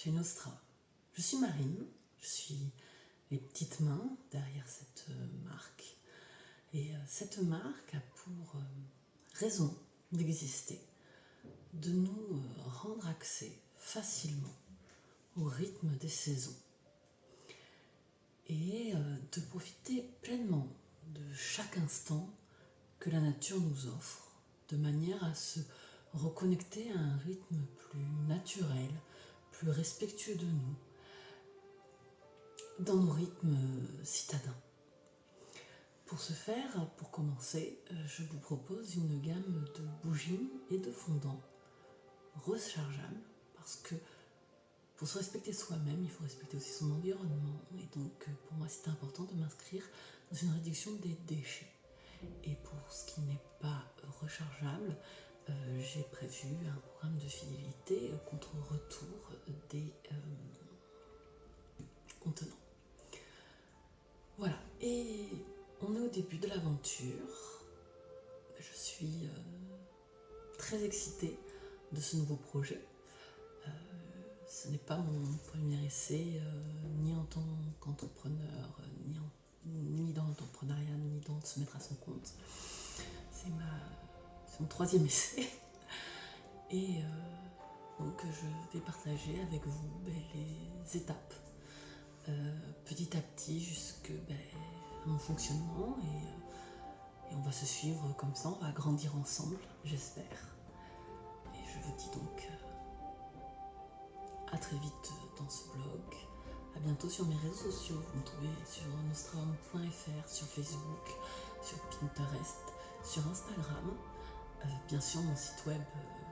chez Nostra. Je suis Marine, je suis les petites mains derrière cette marque. Et cette marque a pour raison d'exister, de nous rendre accès facilement au rythme des saisons et de profiter pleinement de chaque instant que la nature nous offre, de manière à se reconnecter à un rythme plus naturel, plus respectueux de nous, dans nos rythmes citadins. Pour ce faire, pour commencer, je vous propose une gamme de bougies et de fondants rechargeables, parce que pour se respecter soi-même, il faut respecter aussi son environnement. Et donc, pour moi, c'est important de m'inscrire dans une réduction des déchets. Et pour ce qui n'est pas rechargeable, j'ai prévu un programme de fidélité contre retour des contenants. Voilà, et on est au début de l'aventure. Je suis très excitée de ce nouveau projet. Ce n'est pas mon premier essai, ni en tant qu'entrepreneur, ni dans l'entrepreneuriat, ni dans se mettre à son compte. C'est mon troisième essai. Et donc je vais partager avec vous les étapes, petit à petit, jusque mon fonctionnement. Et on va se suivre comme ça, on va grandir ensemble, j'espère. Et je vous dis donc à très vite dans ce blog. À bientôt sur mes réseaux sociaux. Vous me trouvez sur nostrum.fr, sur Facebook, sur Pinterest, sur Instagram. Bien sûr mon site web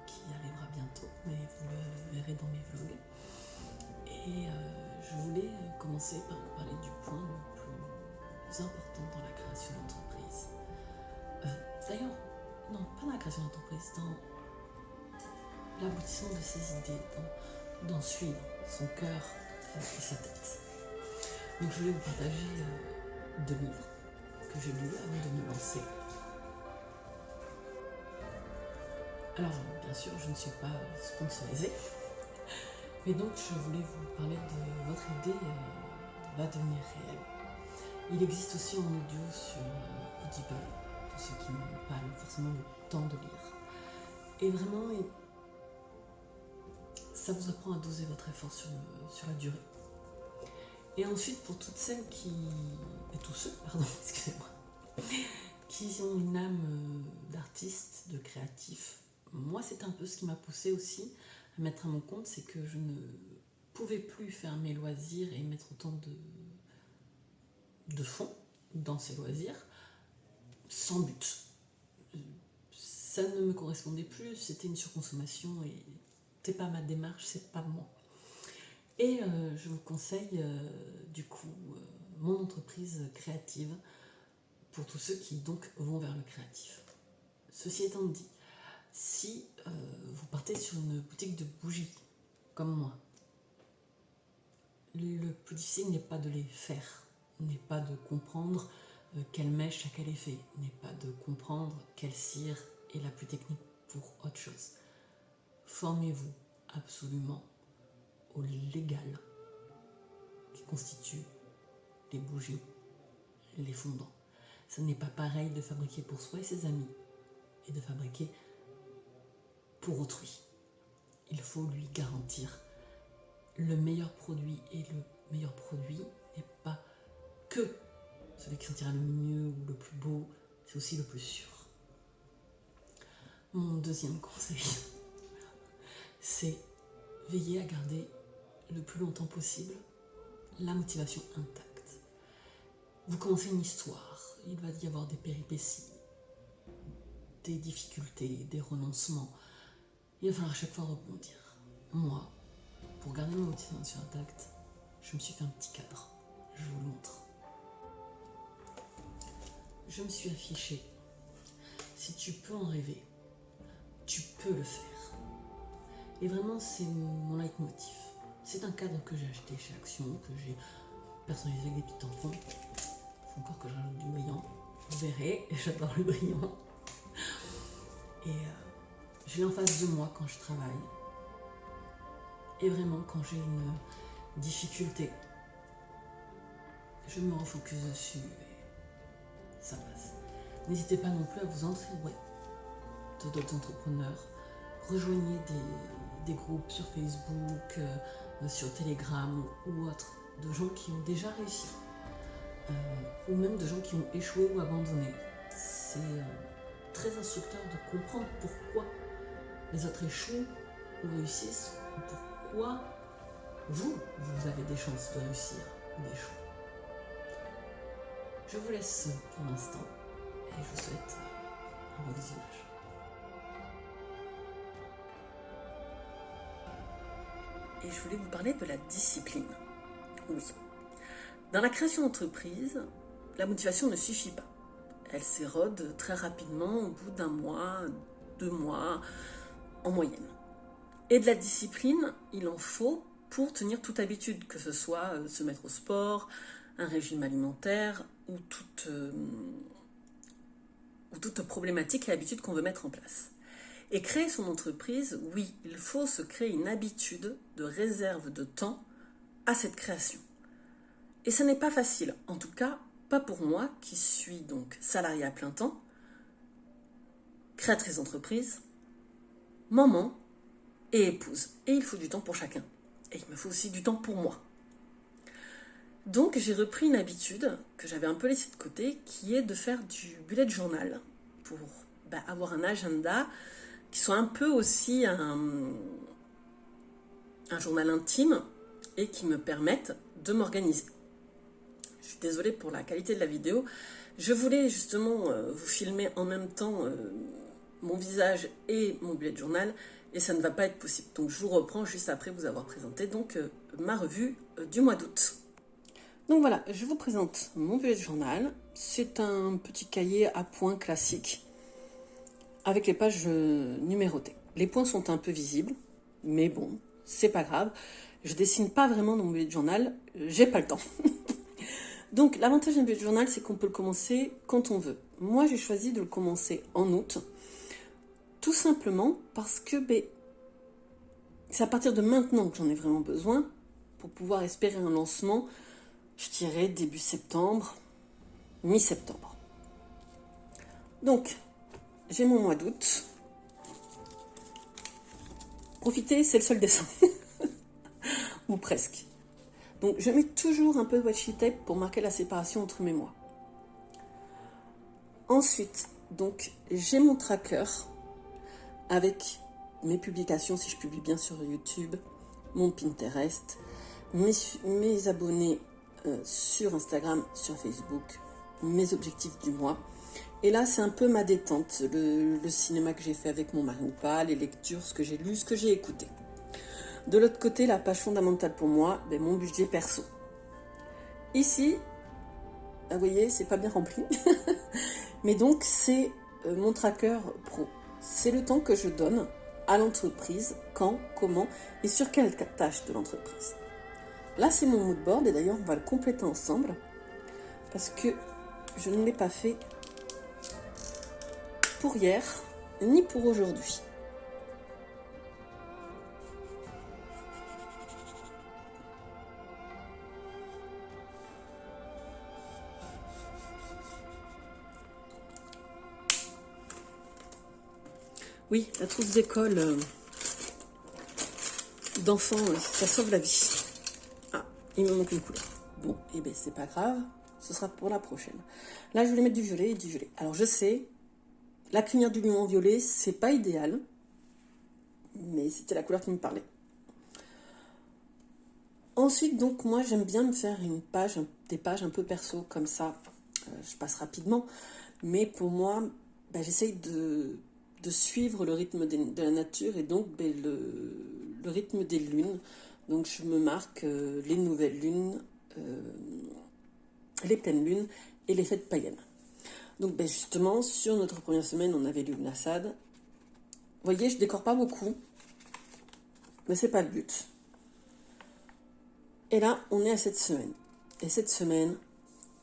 qui arrivera bientôt, mais vous le verrez dans mes vlogs. Et je voulais commencer par vous parler du point le plus important dans la création d'entreprise. D'ailleurs, non, pas dans la création d'entreprise, dans l'aboutissement de ses idées, d'en suivre son cœur et sa tête. Donc je voulais vous partager 2 livres que j'ai lus avant de me lancer. Alors bien sûr je ne suis pas sponsorisée, mais donc je voulais vous parler de Votre idée va devenir réelle. Il existe aussi en audio sur Audible, pour ceux qui n'ont pas forcément le temps de lire. Et vraiment, ça vous apprend à doser votre effort sur la durée. Et ensuite, pour toutes celles et tous ceux, excusez-moi, qui ont une âme d'artiste, de créatif, moi c'est un peu ce qui m'a poussée aussi à mettre à mon compte, c'est que je ne pouvais plus faire mes loisirs et mettre autant de fonds dans ces loisirs sans but. Ça ne me correspondait plus, c'était une surconsommation et c'est pas ma démarche, c'est pas moi. Et je vous conseille du coup mon entreprise créative pour tous ceux qui donc vont vers le créatif. Ceci étant dit, si vous partez sur une boutique de bougies comme moi, le plus difficile n'est pas de les faire, n'est pas de comprendre quelle mèche a quel effet, n'est pas de comprendre quelle cire est la plus technique pour autre chose. Formez-vous absolument au légal qui constitue les bougies, les fondants. Ce n'est pas pareil de fabriquer pour soi et ses amis et de fabriquer pour autrui. Il faut lui garantir le meilleur produit, et le meilleur produit n'est pas que celui qui sentira le mieux ou le plus beau, c'est aussi le plus sûr. Mon deuxième conseil, c'est veiller à garder le plus longtemps possible la motivation intacte. Vous commencez une histoire, il va y avoir des péripéties, des difficultés, des renoncements. Il va falloir à chaque fois rebondir. Moi, pour garder ma motivation intacte, je me suis fait un petit cadre. Je vous le montre. Je me suis affiché. Si tu peux en rêver, tu peux le faire. Et vraiment, c'est mon leitmotiv. C'est un cadre que j'ai acheté chez Action, que j'ai personnalisé avec des petits tampons. Il faut encore que je rajoute du brillant. Vous verrez, j'adore le brillant. Et je l'ai en face de moi quand je travaille. Et vraiment, quand j'ai une difficulté, je me refocus dessus et ça passe. N'hésitez pas non plus à vous entourer de d'autres entrepreneurs. Rejoignez des groupes sur Facebook, sur Telegram ou autres, de gens qui ont déjà réussi, ou même de gens qui ont échoué ou abandonné. C'est très instructeur de comprendre pourquoi les autres échouent ou réussissent, ou pourquoi vous avez des chances de réussir ou d'échouer. Je vous laisse pour l'instant et je vous souhaite un bon visionnage. Et je voulais vous parler de la discipline. Oui. Dans la création d'entreprise, la motivation ne suffit pas. Elle s'érode très rapidement au bout d'un mois, 2 mois, en moyenne. Et de la discipline, il en faut pour tenir toute habitude, que ce soit se mettre au sport, un régime alimentaire ou toute problématique et habitude qu'on veut mettre en place. Et créer son entreprise, oui, il faut se créer une habitude de réserve de temps à cette création. Et ce n'est pas facile, en tout cas, pas pour moi qui suis donc salariée à plein temps, créatrice d'entreprise, maman et épouse. Et il faut du temps pour chacun. Et il me faut aussi du temps pour moi. Donc j'ai repris une habitude que j'avais un peu laissée de côté, qui est de faire du bullet journal pour avoir un agenda qui soit un peu aussi un journal intime et qui me permette de m'organiser. Je suis désolée pour la qualité de la vidéo. Je voulais justement vous filmer en même temps mon visage et mon bullet journal et ça ne va pas être possible. Donc je vous reprends juste après vous avoir présenté donc ma revue du mois d'août. Donc voilà, je vous présente mon bullet journal. C'est un petit cahier à points classique avec les pages numérotées. Les points sont un peu visibles, mais bon, c'est pas grave. Je dessine pas vraiment dans mon bullet journal, j'ai pas le temps. Donc l'avantage d'un bullet journal, c'est qu'on peut le commencer quand on veut. Moi, j'ai choisi de le commencer en août, tout simplement parce que c'est à partir de maintenant que j'en ai vraiment besoin pour pouvoir espérer un lancement, je dirais début septembre, mi-septembre. Donc, j'ai mon mois d'août. Profitez, c'est le seul dessin. Ou presque. Donc, je mets toujours un peu de washi tape pour marquer la séparation entre mes mois. Ensuite, donc, j'ai mon tracker avec mes publications, si je publie bien sur YouTube, mon Pinterest, mes abonnés sur Instagram, sur Facebook, mes objectifs du mois. Et là, c'est un peu ma détente, le cinéma que j'ai fait avec mon mari ou pas, les lectures, ce que j'ai lu, ce que j'ai écouté. De l'autre côté, la page fondamentale pour moi, mon budget perso. Ici, vous voyez, c'est pas bien rempli. Mais donc, c'est mon tracker pro. C'est le temps que je donne à l'entreprise, quand, comment et sur quelle tâche de l'entreprise. Là, c'est mon mood board et d'ailleurs, on va le compléter ensemble parce que je ne l'ai pas fait pour hier ni pour aujourd'hui. Oui, la trousse d'école d'enfants, ça sauve la vie. Ah, il me manque une couleur. Bon, et c'est pas grave, ce sera pour la prochaine. Là, je voulais mettre du violet et du violet. Alors, je sais, la crinière du lion en violet, c'est pas idéal, mais c'était la couleur qui me parlait. Ensuite, donc, moi, j'aime bien me faire des pages un peu perso, comme ça. Je passe rapidement, mais pour moi, j'essaye de suivre le rythme de la nature et donc le rythme des lunes. Donc je me marque les nouvelles lunes, les pleines lunes et les fêtes païennes. Donc justement, sur notre première semaine, on avait Lughnasadh. Vous voyez, je décore pas beaucoup, mais c'est pas le but. Et là, on est à cette semaine. Et cette semaine,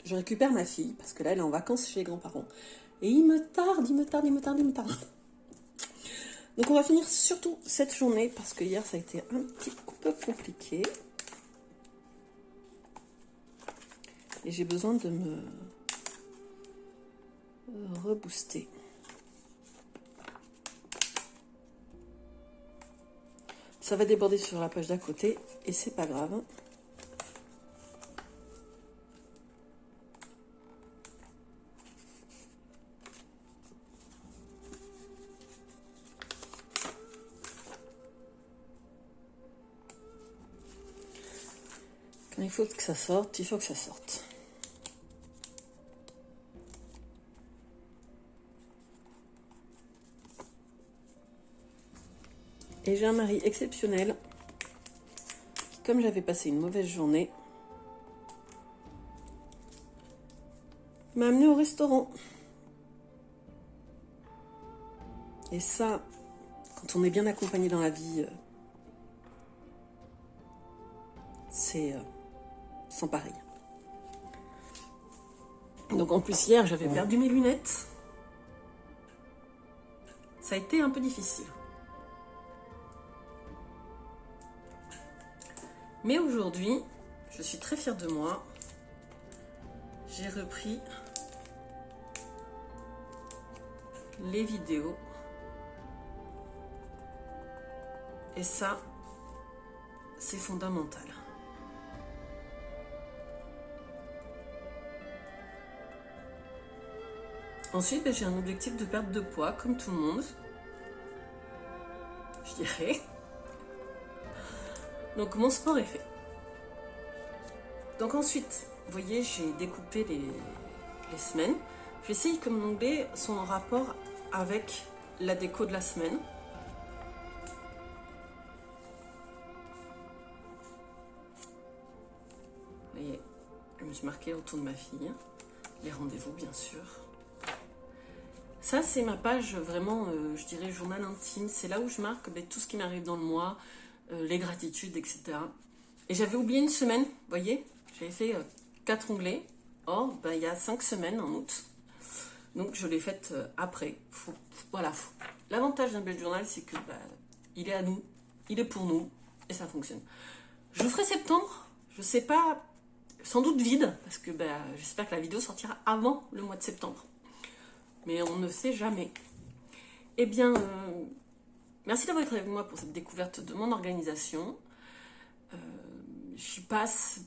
je récupère ma fille, parce que là, elle est en vacances chez les grands-parents. Et il me tarde. Donc on va finir surtout cette journée parce que hier ça a été un petit peu compliqué. Et j'ai besoin de me rebooster. Ça va déborder sur la page d'à côté et c'est pas grave. Quand il faut que ça sorte, il faut que ça sorte. Et j'ai un mari exceptionnel qui, comme j'avais passé une mauvaise journée, m'a amené au restaurant. Et ça, quand on est bien accompagné dans la vie, c'est sans pareil. Donc en plus hier, j'avais perdu mes lunettes. Ça a été un peu difficile. Mais aujourd'hui, je suis très fière de moi. J'ai repris les vidéos. Et ça, c'est fondamental. Ensuite, j'ai un objectif de perte de poids, comme tout le monde. Je dirais. Donc mon sport est fait. Donc ensuite, vous voyez, j'ai découpé les semaines. Je vais essayer que mon onglet soit en rapport avec la déco de la semaine. Vous voyez, je me suis marquée autour de ma fille. Les rendez-vous, bien sûr. Ça, c'est ma page vraiment, je dirais, journal intime. C'est là où je marque tout ce qui m'arrive dans le mois, les gratitudes, etc. Et j'avais oublié une semaine, vous voyez, j'avais fait 4 onglets. Or, il y a 5 semaines en août. Donc, je l'ai faite après. Voilà. L'avantage d'un bullet journal, c'est que il est à nous, il est pour nous, et ça fonctionne. Je ferai septembre, je sais pas, sans doute vide, parce que j'espère que la vidéo sortira avant le mois de septembre. Mais on ne sait jamais. Eh bien, merci d'avoir été avec moi pour cette découverte de mon organisation. J'y passe,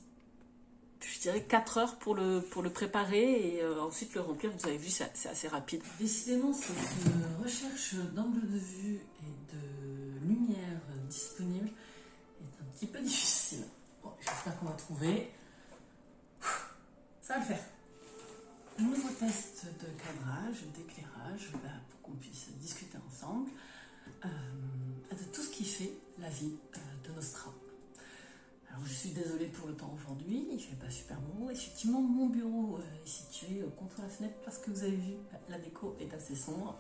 je dirais, 4 heures pour le préparer et ensuite le remplir. Vous avez vu, c'est assez rapide. Décidément, cette recherche d'angle de vue et de lumière disponible est un petit peu difficile. Bon, j'espère qu'on va trouver. Ça va le faire. Un nouveau test de cadrage, d'éclairage, pour qu'on puisse discuter ensemble de tout ce qui fait la vie de Nostra. Alors je suis désolée pour le temps aujourd'hui, il ne fait pas super beau. Effectivement, mon bureau est situé contre la fenêtre parce que vous avez vu, la déco est assez sombre.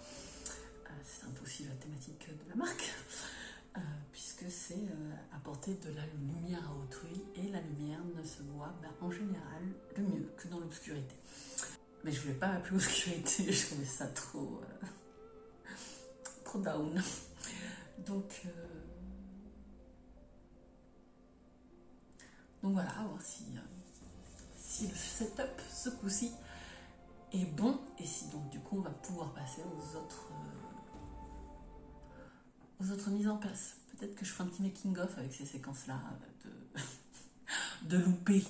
C'est un peu aussi la thématique de la marque, puisque c'est apporter de la lumière à autrui et la lumière ne se voit en général le mieux que dans l'obscurité. Mais je voulais pas m'appeler obscurité, je trouvais ça trop down. Donc voilà, à voir si le setup ce coup-ci est bon et si donc du coup on va pouvoir passer aux autres mises en place. Peut-être que je ferai un petit making-of avec ces séquences-là de louper.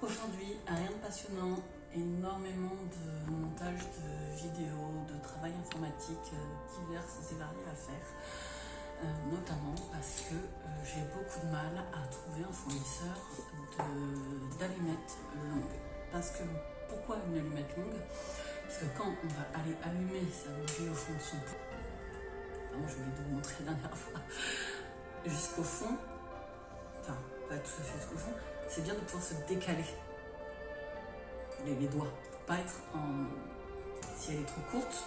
Aujourd'hui, rien de passionnant, énormément de montage de vidéos, de travail informatique divers et variés à faire, notamment parce que j'ai beaucoup de mal à trouver un fournisseur d'allumettes longues. Parce que, pourquoi une allumette longue? Parce que quand on va aller allumer sa bougie au fond de son pot, moi je vais vous montrer la dernière fois, jusqu'au fond, enfin pas tout à fait jusqu'au fond, c'est bien de pouvoir se décaler les doigts, pour pas être en Si elle est trop courte,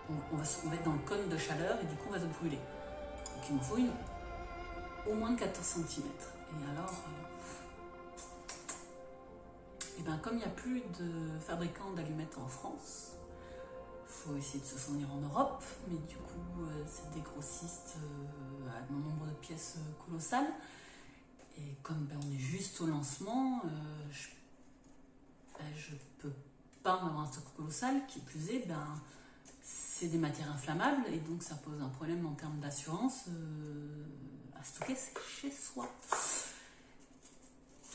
on va être dans le cône de chaleur et du coup on va se brûler. Donc il m'en faut une au moins de 14 cm. Et alors, et ben comme il n'y a plus de fabricants d'allumettes en France, il faut essayer de se fournir en Europe, mais du coup c'est des grossistes à un nombre de pièces colossales. Et comme on est juste au lancement, je peux pas avoir un stock colossal, qui plus est, c'est des matières inflammables et donc ça pose un problème en termes d'assurance à stocker chez soi.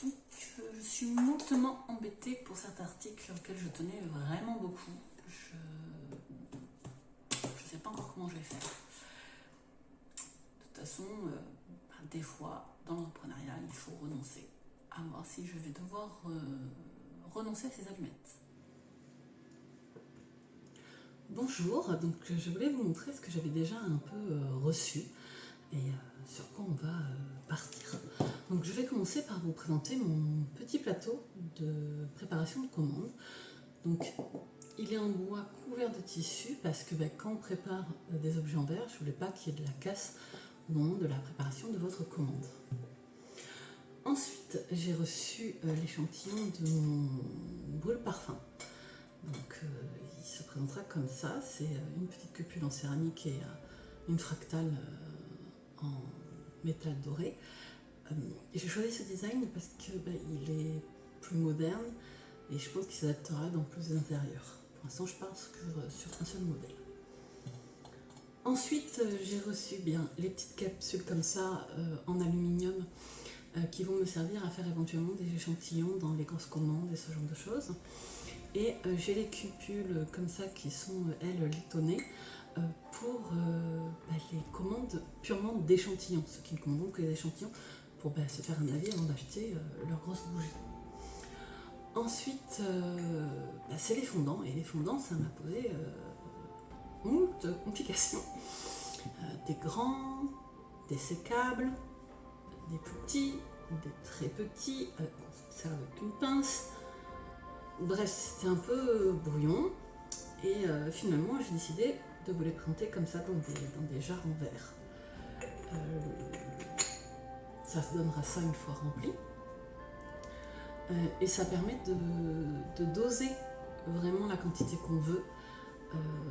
Donc je suis moltement embêtée pour cet article auquel je tenais vraiment beaucoup. Je sais pas encore comment je vais faire. De toute façon, des fois, dans l'entrepreneuriat, il faut renoncer. À voir si je vais devoir renoncer à ces allumettes. Bonjour, donc je voulais vous montrer ce que j'avais déjà un peu reçu et sur quoi on va partir. Donc je vais commencer par vous présenter mon petit plateau de préparation de commande. Donc il est en bois couvert de tissu parce que quand on prépare des objets en verre, je ne voulais pas qu'il y ait de la casse au moment de la préparation de votre commande. Ensuite, j'ai reçu l'échantillon de mon brûle parfum. Donc il se présentera comme ça, c'est une petite cupule en céramique et une fractale en métal doré. Et j'ai choisi ce design parce qu'il est plus moderne et je pense qu'il s'adaptera dans plus d'intérieurs. Pour l'instant, je pars sur un seul modèle. Ensuite, j'ai reçu les petites capsules comme ça en aluminium qui vont me servir à faire éventuellement des échantillons dans les grosses commandes et ce genre de choses. Et j'ai les cupules comme ça qui sont, elles, litonnées pour les commandes purement d'échantillons. Ceux qui ne commandent que les échantillons pour se faire un avis avant d'acheter leurs grosses bougies. Ensuite, c'est les fondants. Et les fondants, ça m'a posé moult complications. Des grands, des sécables, des plus petits, des très petits, qu'on se sert avec une pince. Bref, c'était un peu brouillon et finalement j'ai décidé de vous les présenter comme ça dans des jarres en verre. Ça se donnera ça une fois rempli et ça permet de doser vraiment la quantité qu'on veut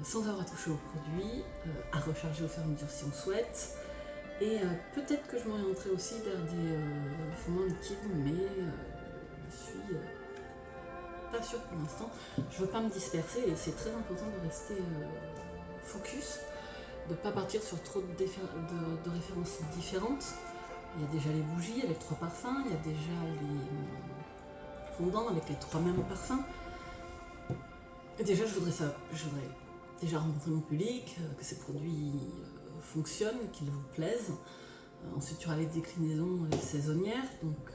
sans avoir à toucher au produit, à recharger au fur et à mesure si on souhaite. Et peut-être que je m'orienterai aussi vers des fondants liquides, mais je suis pas sûre pour l'instant. Je veux pas me disperser et c'est très important de rester focus, de pas partir sur trop de références différentes. Il y a déjà les bougies avec 3 parfums, il y a déjà les fondants avec les 3 mêmes parfums. Et déjà je voudrais déjà rencontrer mon public, que ces produits fonctionnent, qu'ils vous plaisent. Ensuite il y aura les déclinaisons saisonnières, donc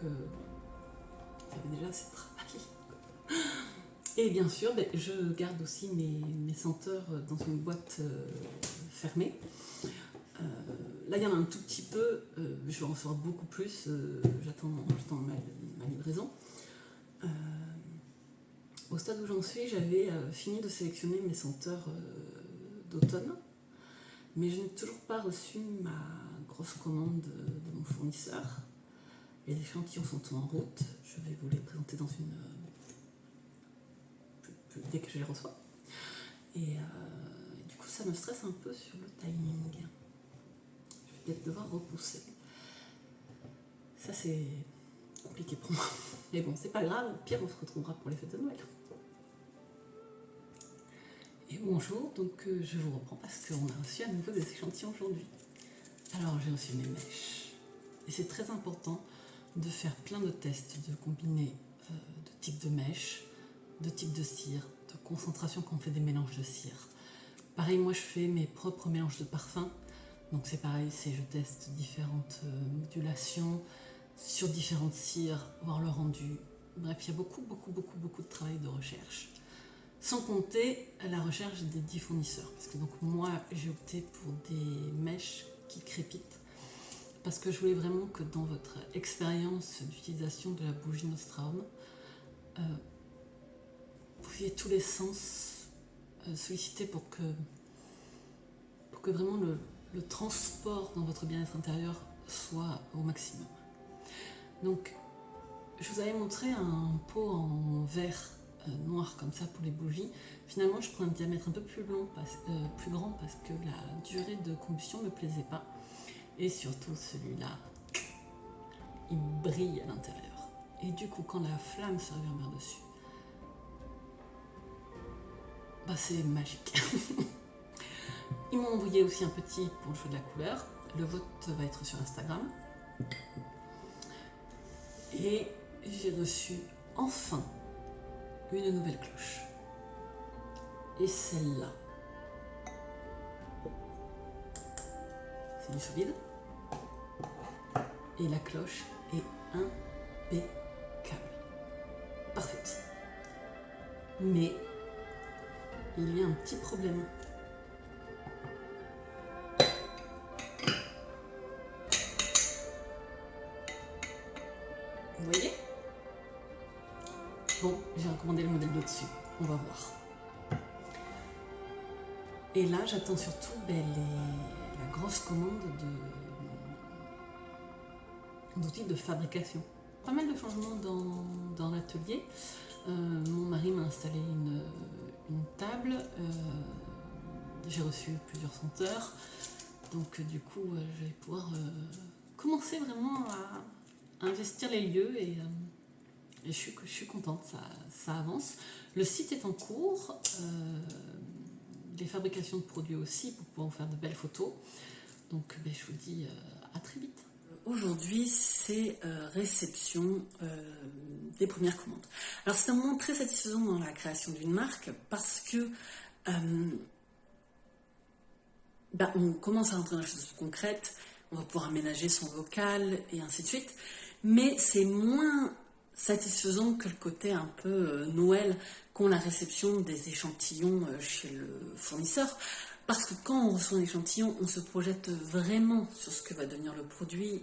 j'avais déjà assez de travail. Et bien sûr, je garde aussi mes senteurs dans une boîte fermée. Là, il y en a un tout petit peu, je vais en recevoir beaucoup plus, j'attends ma livraison. Au stade où j'en suis, j'avais fini de sélectionner mes senteurs d'automne, mais je n'ai toujours pas reçu ma grosse commande de mon fournisseur. Les échantillons sont en route, je vais vous les présenter dans une... dès que je les reçois. Et du coup, ça me stresse un peu sur le timing. Je vais peut-être devoir repousser. Ça, c'est compliqué pour moi. Mais bon, c'est pas grave, au pire, on se retrouvera pour les fêtes de Noël. Et bonjour, donc je vous reprends parce qu'on a reçu à nouveau des échantillons aujourd'hui. Alors, j'ai reçu mes mèches. Et c'est très important de faire plein de tests, de combiner de types de mèches, de types de cire, de concentration quand on fait des mélanges de cire. Pareil, moi je fais mes propres mélanges de parfums. Donc c'est pareil, je teste différentes modulations sur différentes cires, voir le rendu. Bref, il y a beaucoup de travail de recherche. Sans compter la recherche des 10 fournisseurs. Parce que donc moi j'ai opté pour des mèches qui crépitent. Parce que je voulais vraiment que dans votre expérience d'utilisation de la bougie Nostra Home, vous ayez tous les sens sollicité pour que vraiment le transport dans votre bien-être intérieur soit au maximum. Donc, je vous avais montré un pot en verre noir comme ça pour les bougies. Finalement, je prends un diamètre un peu plus grand parce que la durée de combustion ne me plaisait pas. Et surtout, celui-là, il brille à l'intérieur. Et du coup, quand la flamme se réverbère dessus, bah, c'est magique. Ils m'ont envoyé aussi un petit pour le choix de la couleur. Le vote va être sur Instagram. Et j'ai reçu enfin une nouvelle cloche. Et celle-là, c'est du sous-vide. Et la cloche est impeccable. Parfaite. Mais il y a un petit problème. Vous voyez? Bon, j'ai recommandé le modèle d'au-dessus. On va voir. Et là, j'attends surtout la grosse commande d'outils de fabrication. Pas mal de changements dans l'atelier. Mon mari m'a installé une table. J'ai reçu plusieurs senteurs. Donc du coup, je vais pouvoir commencer vraiment à investir les lieux et je suis contente, ça avance. Le site est en cours. Les fabrications de produits aussi pour pouvoir faire de belles photos. Donc je vous dis à très vite. Aujourd'hui, c'est réception des premières commandes. Alors c'est un moment très satisfaisant dans la création d'une marque parce que on commence à rentrer dans les choses concrètes, on va pouvoir aménager son local et ainsi de suite, mais c'est moins satisfaisant que le côté un peu Noël qu'ont la réception des échantillons chez le fournisseur. Parce que quand on reçoit un échantillon, on se projette vraiment sur ce que va devenir le produit.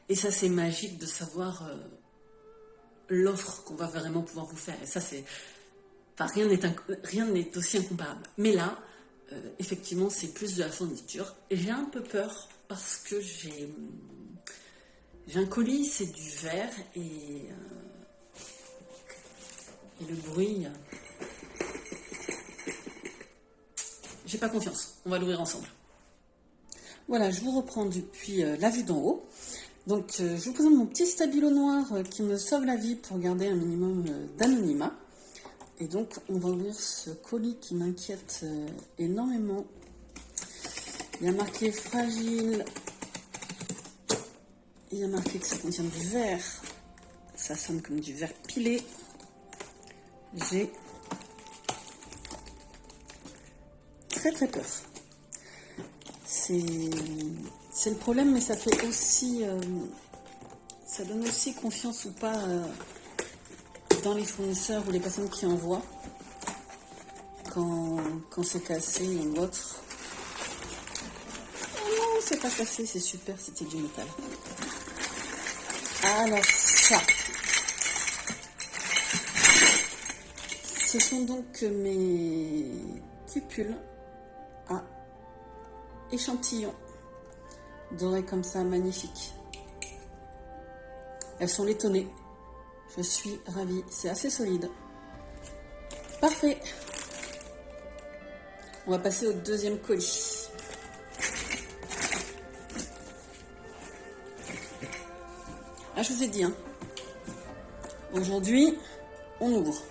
Et ça, c'est magique de savoir l'offre qu'on va vraiment pouvoir vous faire. Et ça, c'est... Enfin, rien n'est aussi incomparable. Mais là, effectivement, c'est plus de la fourniture. Et j'ai un peu peur parce que j'ai un colis, c'est du verre et le bruit... J'ai pas confiance, on va l'ouvrir ensemble. Voilà, je vous reprends depuis la vue d'en haut. Donc, je vous présente mon petit stabilo noir qui me sauve la vie pour garder un minimum d'anonymat. Et donc, on va ouvrir ce colis qui m'inquiète énormément. Il y a marqué fragile. Il y a marqué que ça contient du verre. Ça sonne comme du verre pilé. J'ai très peur. C'est le problème, mais ça fait aussi... ça donne aussi confiance ou pas dans les fournisseurs ou les personnes qui envoient quand c'est cassé ou autre. Oh non, c'est pas cassé, c'est super, c'était du métal. Alors ça, ce sont donc mes cupules à échantillons dorés comme ça, magnifiques. Elles sont laitonnées. Je suis ravie. C'est assez solide. Parfait. On va passer au deuxième colis. Ah, je vous ai dit, hein. Aujourd'hui, on ouvre.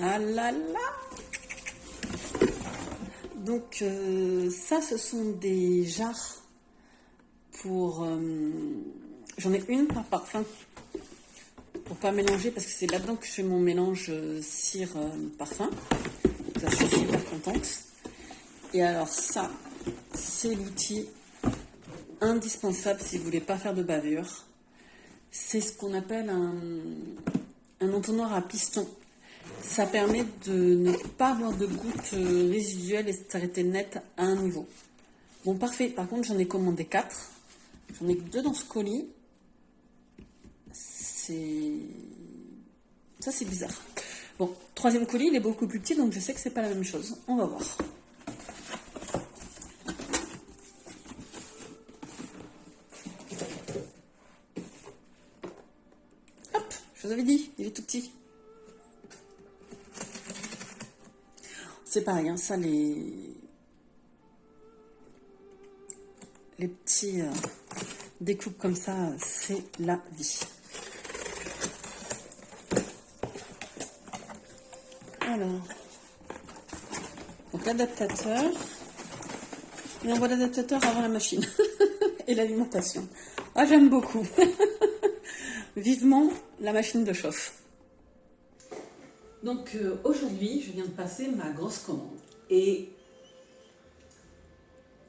Ah là là! Donc ça, ce sont des jarres pour... j'en ai une par parfum pour pas mélanger parce que c'est là-dedans que je fais mon mélange cire parfum. Ça, je suis super contente. Et alors ça, c'est l'outil indispensable si vous voulez pas faire de bavure. C'est ce qu'on appelle un entonnoir à piston. Ça permet de ne pas avoir de gouttes résiduelles et de s'arrêter net à un niveau. Bon, parfait. Par contre, j'en ai commandé 4. J'en ai que 2 dans ce colis. Ça, c'est bizarre. Bon, 3e colis, il est beaucoup plus petit, donc je sais que c'est pas la même chose. On va voir. Hop, je vous avais dit, il est tout petit. C'est pareil, hein, ça, les petits découpes comme ça, c'est la vie. Alors, donc l'adaptateur, il envoie l'adaptateur avant la machine et l'alimentation. Ah, j'aime beaucoup. Vivement la machine de chauffe. Donc aujourd'hui, je viens de passer ma grosse commande et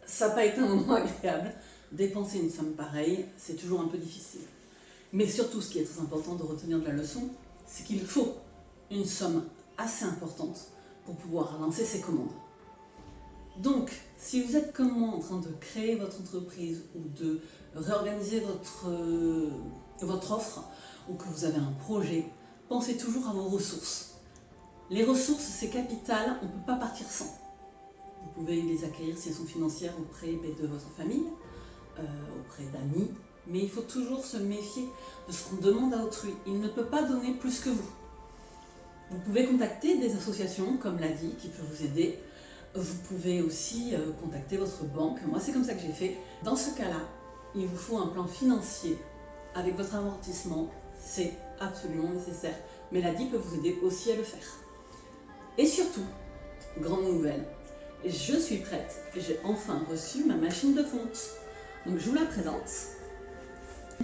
ça n'a pas été un moment agréable. Dépenser une somme pareille, c'est toujours un peu difficile. Mais surtout, ce qui est très important de retenir de la leçon, c'est qu'il faut une somme assez importante pour pouvoir lancer ses commandes. Donc, si vous êtes comme moi en train de créer votre entreprise ou de réorganiser votre offre ou que vous avez un projet, pensez toujours à vos ressources. Les ressources, c'est capital, on ne peut pas partir sans. Vous pouvez les acquérir si elles sont financières auprès de votre famille, auprès d'amis, mais il faut toujours se méfier de ce qu'on demande à autrui. Il ne peut pas donner plus que vous. Vous pouvez contacter des associations, comme l'a dit, qui peuvent vous aider. Vous pouvez aussi contacter votre banque. Moi, c'est comme ça que j'ai fait. Dans ce cas-là, il vous faut un plan financier avec votre amortissement. C'est absolument nécessaire. Mais l'ADI peut vous aider aussi à le faire. Et surtout, grande nouvelle, je suis prête. J'ai enfin reçu ma machine de fonte. Donc, je vous la présente.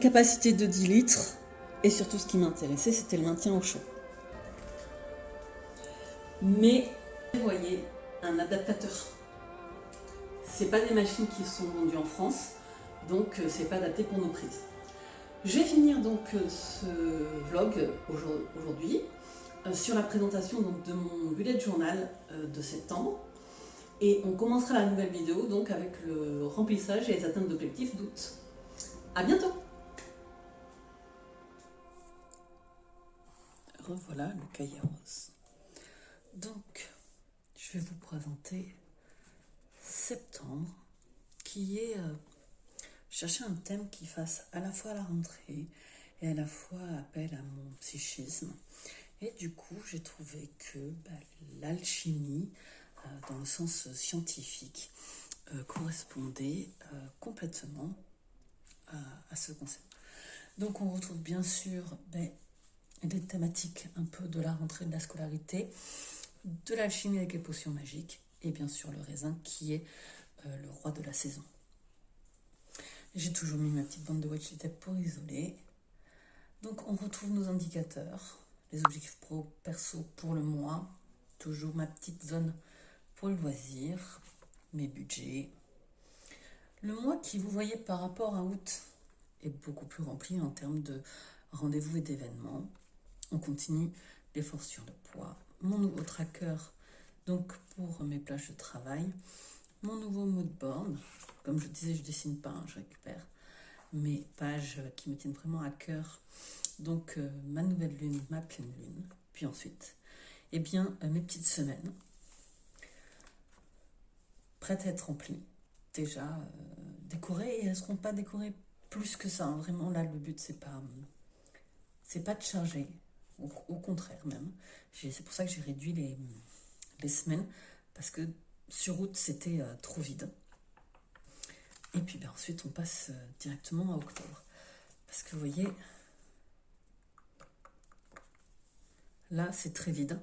Capacité de 10 litres. Et surtout, ce qui m'intéressait, c'était le maintien au chaud. Mais, vous voyez, un adaptateur. C'est pas des machines qui sont vendues en France, donc c'est pas adapté pour nos prises. Je vais finir donc ce vlog aujourd'hui sur la présentation donc, de mon bullet journal de septembre. Et on commencera la nouvelle vidéo donc avec le remplissage et les atteintes d'objectifs d'août. À bientôt! Revoilà le cahier rose. Donc, je vais vous présenter septembre, qui est chercher un thème qui fasse à la fois la rentrée et à la fois appel à mon psychisme. Et du coup, j'ai trouvé que l'alchimie, dans le sens scientifique, correspondait complètement à ce concept. Donc, on retrouve bien sûr des thématiques un peu de la rentrée, de la scolarité, de l'alchimie avec les potions magiques et bien sûr le raisin qui est le roi de la saison. J'ai toujours mis ma petite bande de washi tape pour isoler. Donc on retrouve nos indicateurs, les objectifs pro, perso pour le mois, toujours ma petite zone pour le loisir, mes budgets. Le mois qui, vous voyez, par rapport à août est beaucoup plus rempli en termes de rendez-vous et d'événements. On continue l'effort sur le poids. Mon nouveau tracker, donc pour mes plages de travail. Mon nouveau mood board. Comme je disais, je dessine pas, je récupère mes pages qui me tiennent vraiment à cœur. Donc ma nouvelle lune, ma pleine lune. Puis ensuite, mes petites semaines. Prêtes à être remplies. Déjà décorées, et elles ne seront pas décorées plus que ça. Vraiment, là, le but, c'est pas de charger. Au contraire même. C'est pour ça que j'ai réduit les semaines, parce que sur août, c'était trop vide. Et puis ensuite, on passe directement à octobre. Parce que vous voyez, là, c'est très vide.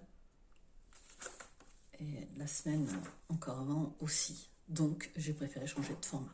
Et la semaine encore avant aussi. Donc, j'ai préféré changer de format.